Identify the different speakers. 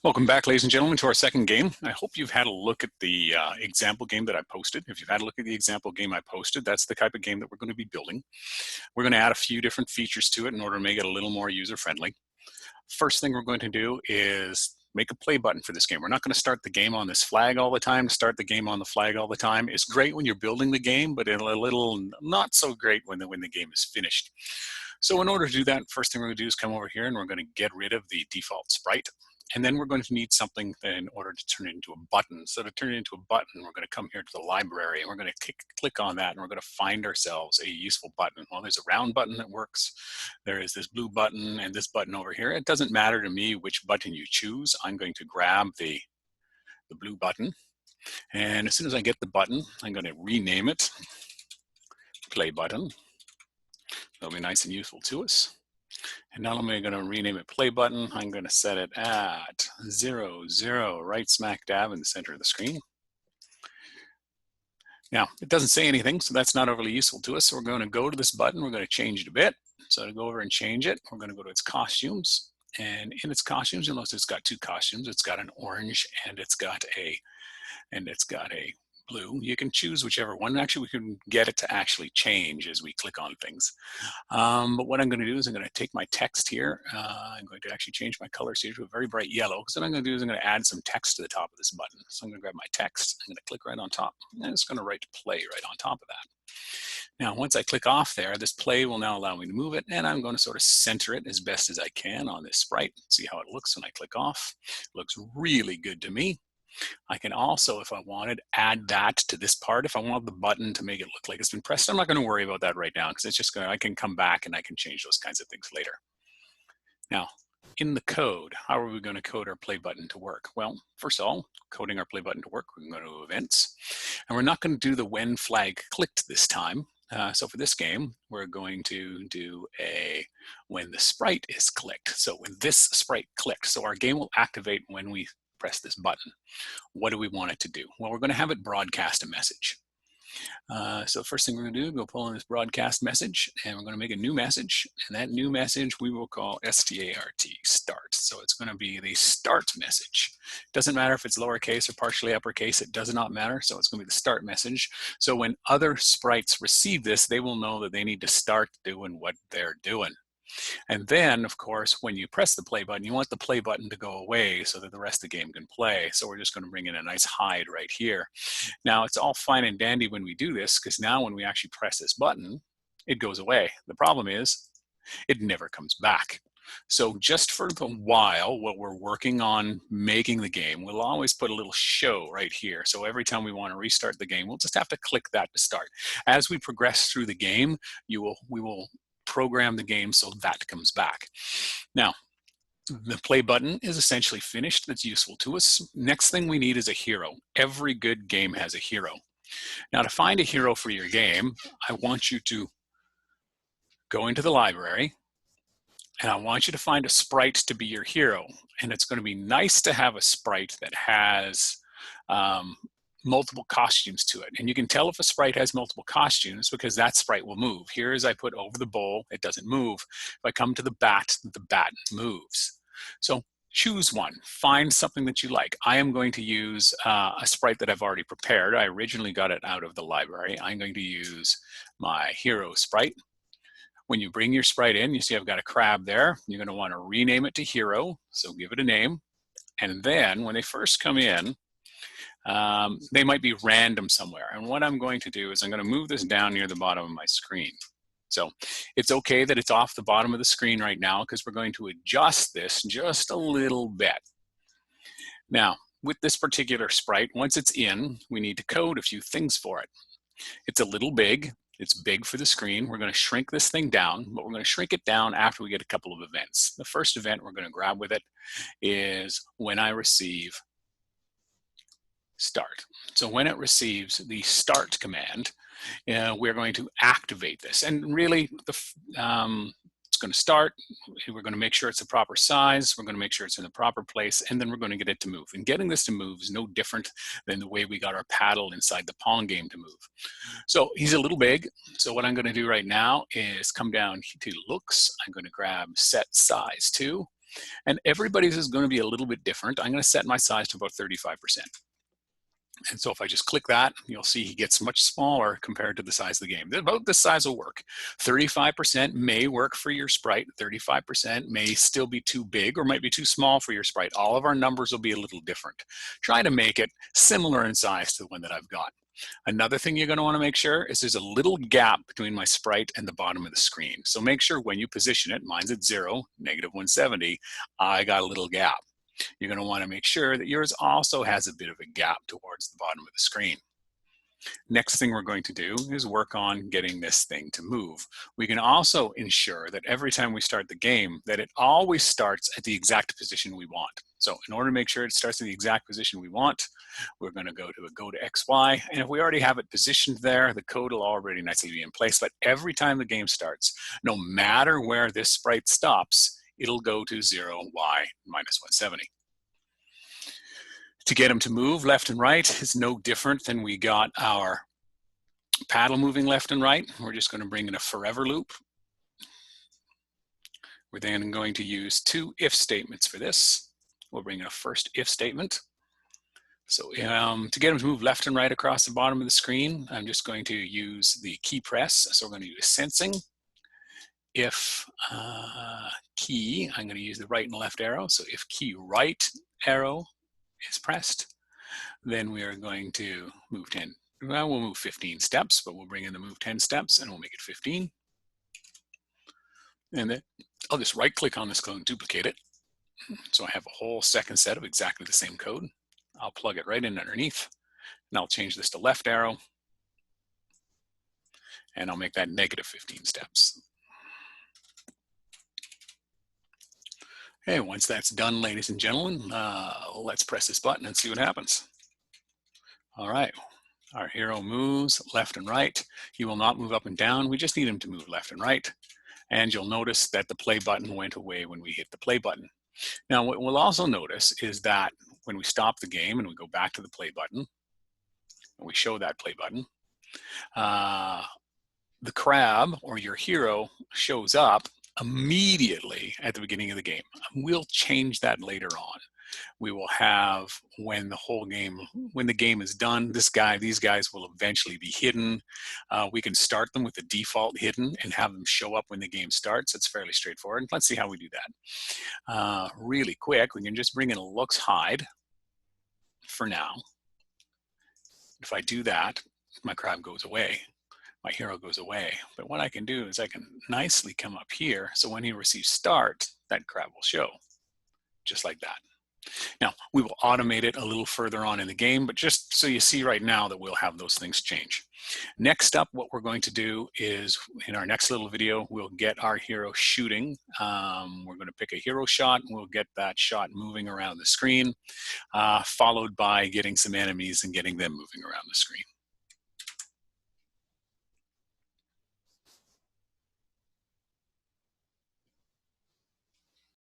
Speaker 1: Welcome back, ladies and gentlemen, to our second game. I hope you've had a look at the example game that I posted. If you've had a look at the example game I posted, that's the type of game that we're going to be building. We're going to add a few different features to it in order to make it a little more user-friendly. First thing we're going to do is make a play button for this game. We're not going to start the game on this flag all the time. Start the game on the flag all the time is great when you're building the game, but a little not so great when the game is finished. So in order to do that, first thing we're going to do is come over here and we're going to get rid of the default sprite. And then we're going to need something in order to turn it into a button. So to turn it into a button, we're going to come here to the library and we're going to click on that and we're going to find ourselves a useful button. Well, there's a round button that works. There is this blue button and this button over here. It doesn't matter to me which button you choose. I'm going to grab the blue button. And as soon as I get the button, I'm going to rename it play button. That'll be nice and useful to us. And not only am I going to rename it play button, I'm going to set it at 0, 0, right smack dab in the center of the screen. Now, it doesn't say anything, so that's not overly useful to us. So we're going to go to this button. We're going to change it a bit. So to go over and change it, we're going to go to its costumes. And in its costumes, you'll notice it's got two costumes. It's got an orange and it's got a blue. You can choose whichever one. Actually, we can get it to actually change as we click on things. But what I'm going to do is I'm going to take my text here. I'm going to actually change my colors here to a very bright yellow. So what I'm going to do is I'm going to add some text to the top of this button. So I'm going to grab my text. I'm going to click right on top. And it's going to write play right on top of that. Now, once I click off there, this play will now allow me to move it, and I'm going to sort of center it as best as I can on this sprite. See how it looks when I click off. It looks really good to me. I can also, if I wanted, add that to this part. If I want the button to make it look like it's been pressed, I'm not going to worry about that right now because it's just going to, I can come back and I can change those kinds of things later. Now, in the code, how are we going to code our play button to work? Well, first of all, coding our play button to work, we're going to go to events, and we're not going to do the when flag clicked this time. So for this game, we're going to do a when the sprite is clicked. So when this sprite clicked, so our game will activate when we press this button. What do we want it to do? Well, we're going to have it broadcast a message. So first thing we're going to do, go pull in this broadcast message, and we're going to make a new message, and that new message we will call START, start. So it's going to be the start message. Doesn't matter if it's lowercase or partially uppercase, it does not matter. So it's going to be the start message. So when other sprites receive this, they will know that they need to start doing what they're doing. And then, of course, when you press the play button, you want the play button to go away so that the rest of the game can play. So we're just going to bring in a nice hide right here. Now, it's all fine and dandy when we do this, because now when we actually press this button, it goes away. The problem is it never comes back. So just for the while, while we're working on making the game, we'll always put a little show right here. So every time we want to restart the game, we'll just have to click that to start. As we progress through the game, we will program the game so that comes back. Now, the play button is essentially finished. That's useful to us. Next thing we need is a hero. Every good game has a hero. Now, to find a hero for your game, I want you to go into the library, and I want you to find a sprite to be your hero. And it's going to be nice to have a sprite that has multiple costumes to it. And you can tell if a sprite has multiple costumes because that sprite will move. Here, as I put over the bowl, it doesn't move. If I come to the bat moves. So choose one, find something that you like. I am going to use a sprite that I've already prepared. I originally got it out of the library. I'm going to use my hero sprite. When you bring your sprite in, you see I've got a crab there. You're going to want to rename it to hero. So give it a name. And then when they first come in, they might be random somewhere. And what I'm going to do is I'm going to move this down near the bottom of my screen. So it's okay that it's off the bottom of the screen right now because we're going to adjust this just a little bit. Now, with this particular sprite, once it's in, we need to code a few things for it. It's a little big. It's big for the screen. We're going to shrink this thing down, but we're going to shrink it down after we get a couple of events. The first event we're going to grab with it is when I receive start. So when it receives the start command, we're going to activate this. And really, it's going to start. We're going to make sure it's the proper size. We're going to make sure it's in the proper place. And then we're going to get it to move. And getting this to move is no different than the way we got our paddle inside the Pong game to move. So he's a little big. So what I'm going to do right now is come down to looks. I'm going to grab set size to. And everybody's is going to be a little bit different. I'm going to set my size to about 35%. And so if I just click that, you'll see he gets much smaller compared to the size of the game. About this size will work. 35% may work for your sprite. 35% may still be too big or might be too small for your sprite. All of our numbers will be a little different. Try to make it similar in size to the one that I've got. Another thing you're going to want to make sure is there's a little gap between my sprite and the bottom of the screen. So make sure when you position it, mine's at 0, -170, I got a little gap. You're going to want to make sure that yours also has a bit of a gap towards the bottom of the screen. Next thing we're going to do is work on getting this thing to move. We can also ensure that every time we start the game, that it always starts at the exact position we want. So in order to make sure it starts in the exact position we want, we're going to go to XY. And if we already have it positioned there, the code will already nicely be in place. But every time the game starts, no matter where this sprite stops, it'll go to 0, Y, -170. To get them to move left and right is no different than we got our paddle moving left and right. We're just going to bring in a forever loop. We're then going to use 2 if statements for this. We'll bring in a first if statement. So to get them to move left and right across the bottom of the screen, I'm just going to use the key press. So we're going to use sensing. If key, I'm going to use the right and left arrow. So if key right arrow is pressed, then we are going to move 10. Well, we'll move 15 steps, but we'll bring in the move 10 steps and we'll make it 15. And then I'll just right click on this code and duplicate it. So I have a whole second set of exactly the same code. I'll plug it right in underneath and I'll change this to left arrow. And I'll make that -15 steps. Okay, once that's done, ladies and gentlemen, let's press this button and see what happens. All right, our hero moves left and right. He will not move up and down. We just need him to move left and right. And you'll notice that the play button went away when we hit the play button. Now, what we'll also notice is that when we stop the game and we go back to the play button, and we show that play button, the crab or your hero shows up immediately at the beginning of the game. We'll change that later on. We will have when the game is done, these guys will eventually be hidden. We can start them with the default hidden and have them show up when the game starts. It's fairly straightforward. Let's see how we do that. Really quick, we can just bring in a looks hide for now. If I do that, my crab goes away. My hero goes away. But what I can do is I can nicely come up here. So when he receives start, that crab will show just like that. Now, we will automate it a little further on in the game, but just so you see right now that we'll have those things change. Next up, what we're going to do is in our next little video, we'll get our hero shooting. We're going to pick a hero shot and we'll get that shot moving around the screen, followed by getting some enemies and getting them moving around the screen.